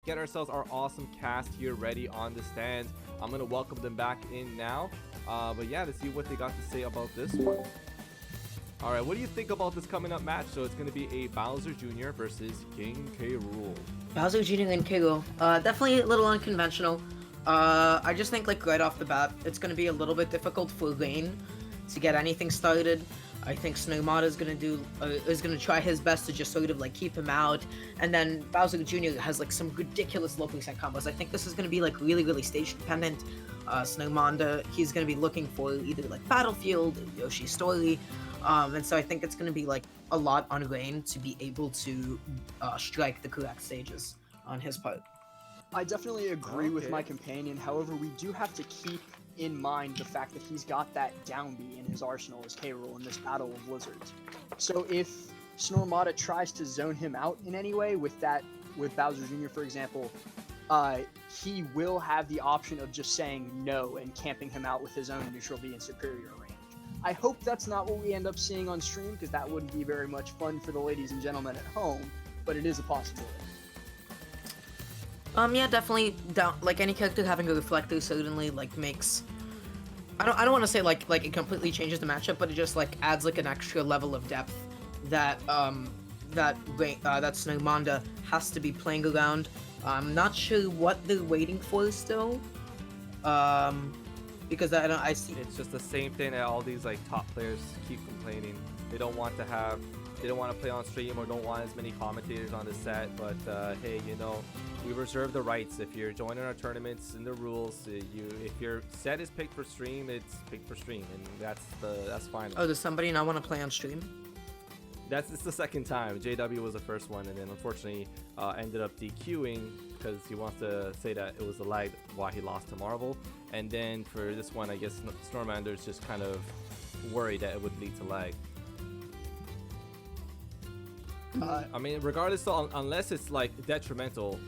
get ourselves our awesome cast here ready on the stand. I'm gonna welcome them back in now. But yeah, to see what they got to say about this one. All right, what do you think about this coming up match? So it's gonna be a Bowser Jr. versus King K. Rool. Bowser Jr. and K. Rool. Definitely a little unconventional. I just think like right off the bat, it's gonna be a little bit difficult for Lane to get anything started. I think Snormanda is gonna try his best to just sort of like keep him out, and then Bowser Jr. has like some ridiculous low percent combos. I think this is gonna be like really stage dependent. Snormanda, he's gonna be looking for either like Battlefield, or Yoshi's Story, and so I think it's gonna be like a lot on Rain to be able to strike the correct stages on his part. I definitely agree with my companion. However, we do have to keep in mind the fact that he's got that down B in his arsenal as K. Rool in this Battle of Lizards. So if Snormanda tries to zone him out in any way with Bowser Jr., for example, he will have the option of just saying no and camping him out with his own neutral B and superior range. I hope that's not what we end up seeing on stream, because that wouldn't be very much fun for the ladies and gentlemen at home, but it is a possibility. Yeah, definitely. Like any character having a reflector certainly like makes. I don't want to say like it completely changes the matchup, but it just like adds like an extra level of depth that Snormanda has to be playing around. I'm not sure what they're waiting for still. Because I see it's just the same thing that all these like top players keep complaining. They don't want to play on stream or don't want as many commentators on the set. But hey, you know, we reserve the rights. If you're joining our tournaments and the rules, if your set is picked for stream, it's picked for stream, and that's fine. Oh, does somebody not want to play on stream? It's the second time. JW was the first one, and then unfortunately ended up DQing because he wants to say that it was the lag why he lost to Marvel. And then for this one, I guess Snormander's just kind of worried that it would lead to lag. I mean, regardless, unless it's like detrimental,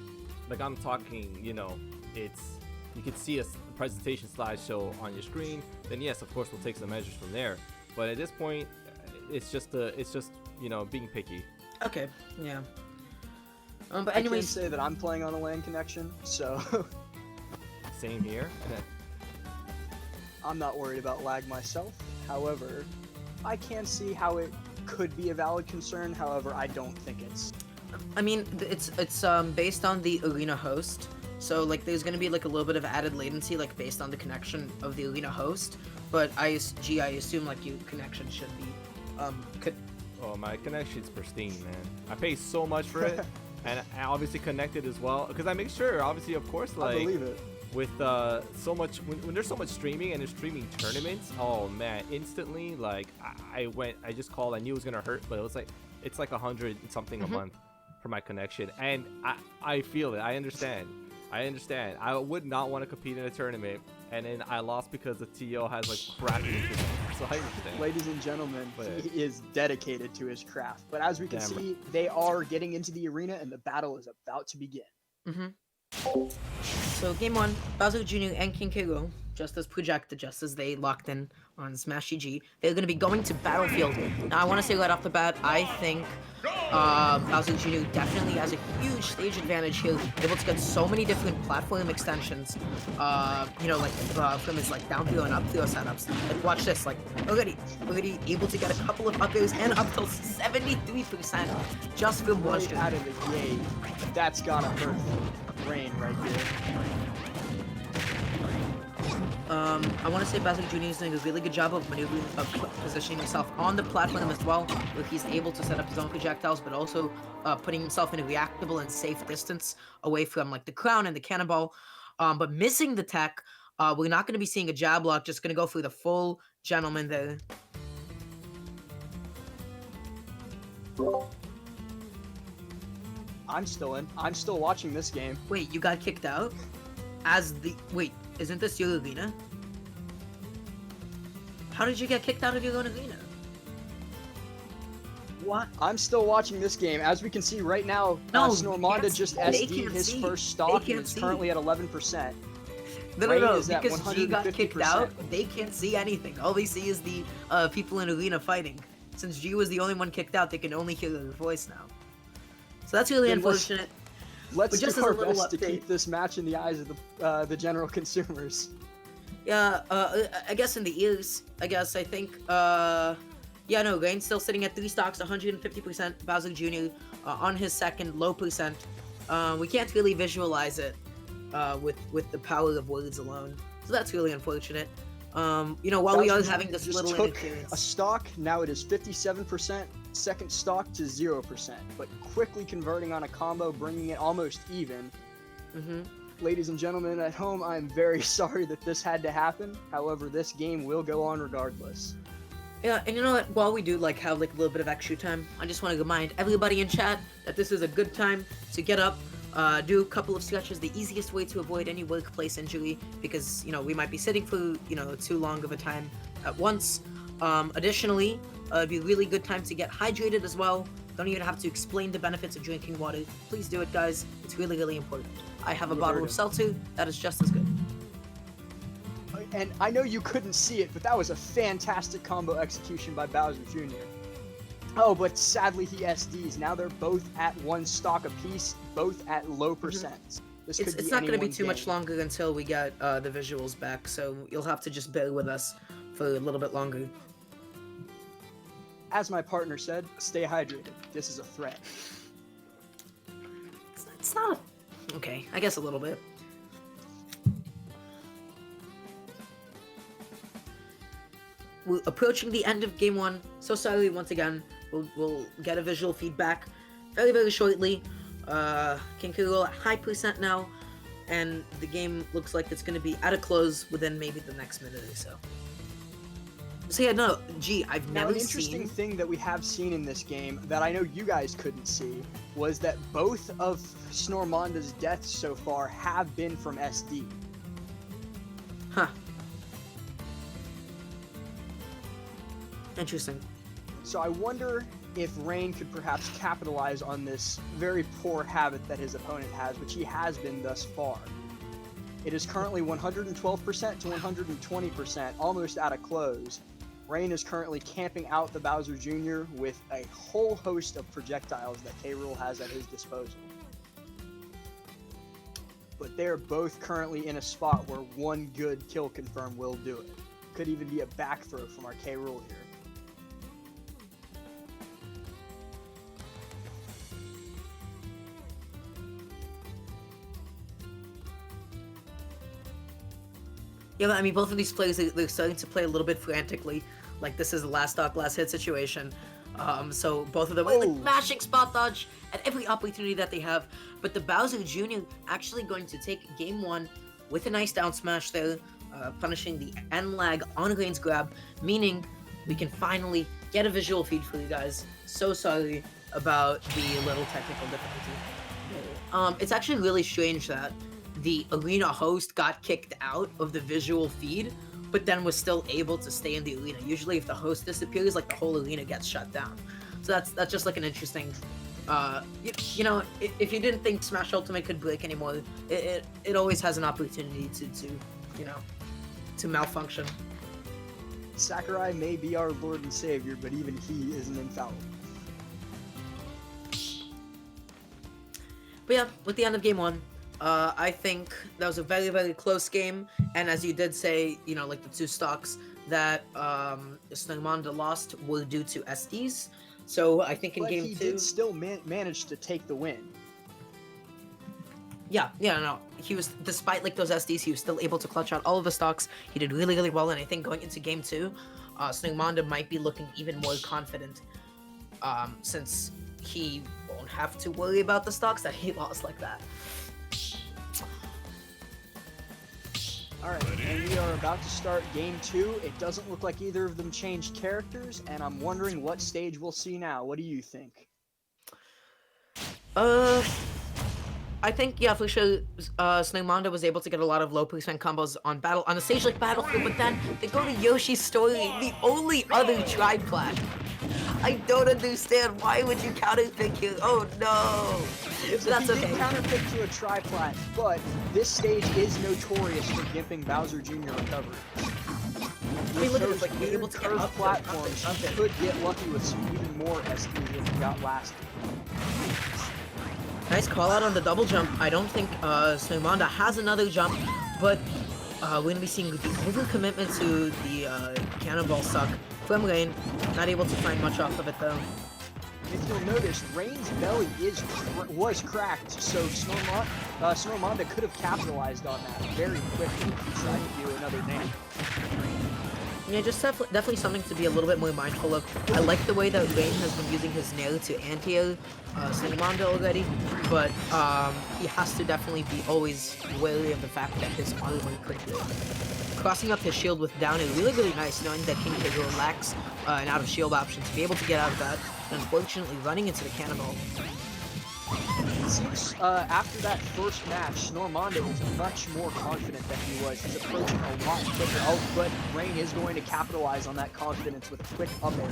like I'm talking, you know, you can see a presentation slideshow on your screen, then yes, of course, we'll take some measures from there. But at this point, it's just you know, being picky. Okay, yeah. But I anyways, can say that I'm playing on a LAN connection, so Same here. I'm not worried about lag myself. However, I can see how it could be a valid concern. However, I don't think it's. I mean, it's based on the arena host, so like there's gonna be like a little bit of added latency, like based on the connection of the arena host. But I assume like your connection should be Oh, my connection's pristine, man. I pay so much for it, and I obviously connected as well because I make sure, obviously, of course, like I believe it. With so much when there's so much streaming and there's streaming tournaments, oh man, instantly like I just called. I knew it was gonna hurt, but it's like 100 something a month for my connection, and I feel it. I understand. I would not want to compete in a tournament, and then I lost because the TO has like crappy internet. So I understand. Ladies and gentlemen, he is dedicated to his craft. But as we can see, they are getting into the arena, and the battle is about to begin. So game 1, Bowser Jr. and King K. Rool, just as projected, just as they locked in on Smash GG, they're going to be going to Battlefield. Now I want to say right off the bat, I think Bowser Jr. definitely has a huge stage advantage here, able to get so many different platform extensions, you know, like from his like down throw and up throw setups. Like watch this, like already able to get a couple of up airs and up till 73% just from one Right out of the gate, that's gotta hurt Rain right here. I want to say Bowser Jr. is doing a really good job of maneuvering, of positioning himself on the platform as well, where he's able to set up his own projectiles, but also putting himself in a reactable and safe distance away from like the crown and the cannonball. But missing the tech, we're not going to be seeing a jab lock, just going to go for the full gentleman there. I'm still in. I'm still watching this game. Wait, you got kicked out? Wait, isn't this your arena? How did you get kicked out of your own arena? What? I'm still watching this game. As we can see right now, Snormanda just SD'd his first stock and is currently at 11%. No, because G got kicked out, they can't see anything. All they see is the people in arena fighting. Since G was the only one kicked out, they can only hear their voice now. So that's really unfortunate. Let's But just do as a our little best to update- keep this match in the eyes of the general consumers. Yeah, I guess in the ears, I think, yeah, no, Rain's still sitting at 3 stocks, 150%, Bowser Jr. On his second, low percent. We can't really visualize it, with the power of words alone, so that's really unfortunate. While we are Bowser having Jr. this just little took interference. a stock, now it is 57%, second stock to 0%, but quickly converting on a combo, bringing it almost even. Ladies and gentlemen at home, I'm very sorry that this had to happen. However, this game will go on regardless. Yeah, and you know what? While we do have a little bit of extra time, I just want to remind everybody in chat that this is a good time to get up, do a couple of stretches. The easiest way to avoid any workplace injury, because we might be sitting for too long of a time at once. Additionally, it'd be a really good time to get hydrated as well. Don't even have to explain the benefits of drinking water. Please do it, guys. It's really, really important. I have a bottle of seltzer that is just as good. And I know you couldn't see it, but that was a fantastic combo execution by Bowser Jr. Oh, but sadly he SDs. Now they're both at 1 stock apiece, both at low percents. It's not going to be too much longer until we get the visuals back, so you'll have to just bear with us for a little bit longer. As my partner said, stay hydrated. This is a threat. It's not okay, I guess a little bit. We're approaching the end of game 1, so sorry once again. We'll get a visual feedback very, very shortly. King Kuro at high percent now, and the game looks like it's going to be at a close within maybe the next minute or so. So yeah, no, I've never an interesting thing that we have seen in this game that I know you guys couldn't see was that both of Snormanda's deaths so far have been from SD. Huh. Interesting. So I wonder if Rain could perhaps capitalize on this very poor habit that his opponent has, which he has been thus far. It is currently 112% to 120%, almost at a close. Rain is currently camping out the Bowser Jr. with a whole host of projectiles that K-Rool has at his disposal. But they're both currently in a spot where one good kill confirm will do it. Could even be a back throw from our K-Rool here. Yeah, I mean, both of these players, they're starting to play a little bit frantically. Like, this is a last stock, last hit situation. So both of them are mashing spot dodge at every opportunity that they have. But the Bowser Jr. actually going to take game 1 with a nice down smash there, punishing the end lag on Rain's grab, meaning we can finally get a visual feed for you guys. So sorry about the little technical difficulty. It's actually really strange that the arena host got kicked out of the visual feed, but then was still able to stay in the arena. Usually if the host disappears, like, the whole arena gets shut down. So that's just like an interesting, if you didn't think Smash Ultimate could break anymore, it always has an opportunity to malfunction. Sakurai may be our Lord and Savior, but even he isn't infallible. But yeah, with the end of game 1, I think that was a very, very close game, and as you did say, like the 2 stocks that Snormanda lost were due to SDs. So I think in game 2, he did still manage to take the win. Yeah, no, he was, despite like those SDs, he was still able to clutch out all of the stocks. He did really, really well, and I think going into game 2, Snormanda might be looking even more confident, since he won't have to worry about the stocks that he lost like that. Alright, and we are about to start game 2. It doesn't look like either of them changed characters, and I'm wondering what stage we'll see now. What do you think? I think, yeah, for sure, Snormanda was able to get a lot of low percent combos on a stage like Battlefield, but then they go to Yoshi's Story, the only other triplat. I don't understand. Why would you counterpick here? Oh no! That's okay. He did counterpick to a triplat, but this stage is notorious for gimping Bowser Jr. recovery. I mean, look at this, like, being able to get up platforms, he could get lucky with some even more SDs than he got last year. Nice call out on the double jump. I don't think Snormanda has another jump, but we're gonna be seeing the overcommitment to the cannonball suck from Rain. Not able to find much off of it though. If you'll notice, Rain's belly was cracked, so Snormanda could have capitalized on that very quickly if he tried to do another name. Yeah, just definitely something to be a little bit more mindful of. I like the way that Rain has been using his nail to anti-air Snormanda already, but he has to definitely be always wary of the fact that his armor could break. Crossing up his shield with down is really, really nice, knowing that King K. Rool lacks an out-of-shield option to be able to get out of that, and unfortunately running into the cannonball. It seems after that first match, Snormanda is much more confident than he was. He's approaching a lot quicker. Oh, but Rain is going to capitalize on that confidence with a quick up air.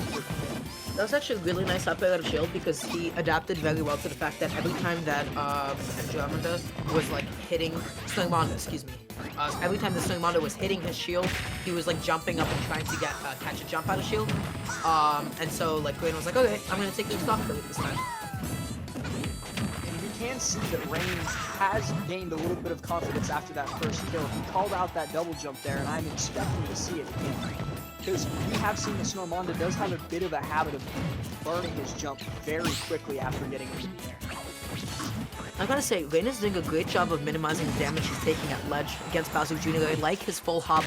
That was actually a really nice up air out of shield because he adapted very well to the fact that every time that Snormanda was like hitting Snormanda, excuse me. Every time the Snormanda was hitting his shield, he was like jumping up and trying to get catch a jump out of shield. And so like Rain was like, okay, I'm gonna take the stock for it this time. Can see that Rain has gained a little bit of confidence after that first kill. He called out that double jump there, and I'm expecting to see it again. Because we have seen that Snormanda does have a bit of a habit of burning his jump very quickly after getting into the air. I gotta say, Rain is doing a great job of minimizing the damage he's taking at ledge against Bowser Jr. I like his full hop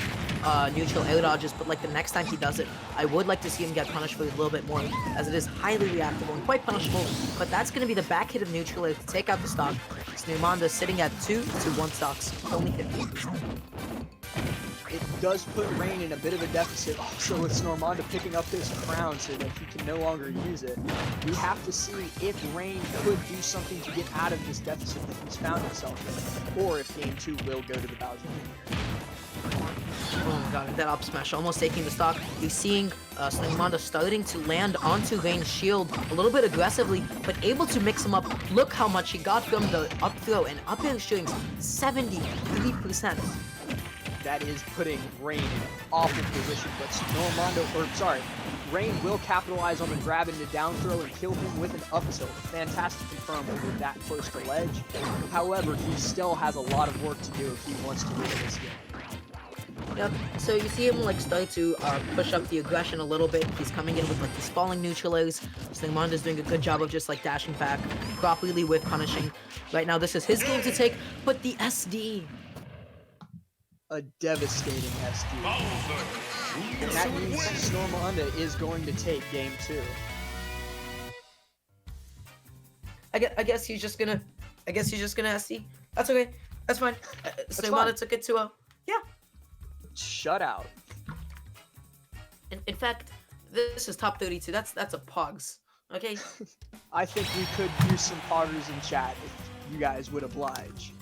neutral air dodges, but like the next time he does it, I would like to see him get punished for it a little bit more, as it is highly reactable and quite punishable, but that's gonna be the back hit of neutral air to take out the stock. Snormanda sitting at 2 to 1 stocks, only 50%. It does put Rain in a bit of a deficit, also with Snormanda picking up his crown so that he can no longer use it. We have to see if Rain could do something to get out of this deficit that he's found himself in, or if Game 2 will go to the Bowser Jr. Oh my god, that up smash almost taking the stock. You're seeing Snormanda starting to land onto Rain's shield a little bit aggressively, but able to mix him up. Look how much he got from the up throw, and up air strings 73%. That is putting Rain in an awful position, but Rain will capitalize on the grab into down throw and kill him with an up tilt. Fantastic confirm with that close to ledge. However, he still has a lot of work to do if he wants to win this game. Yep, so you see him like start to push up the aggression a little bit. He's coming in with like these falling neutral airs. Snormanda's doing a good job of just like dashing back properly with punishing. Right now this is his game to take, but the SD. A devastating SD. And that means Snormanda is going to take game 2. I guess he's just gonna SD. That's okay. That's fine. Snormanda took it to yeah. Shut out. In fact, this is top 32. That's a pogs. Okay. I think we could use some poggers in chat if you guys would oblige.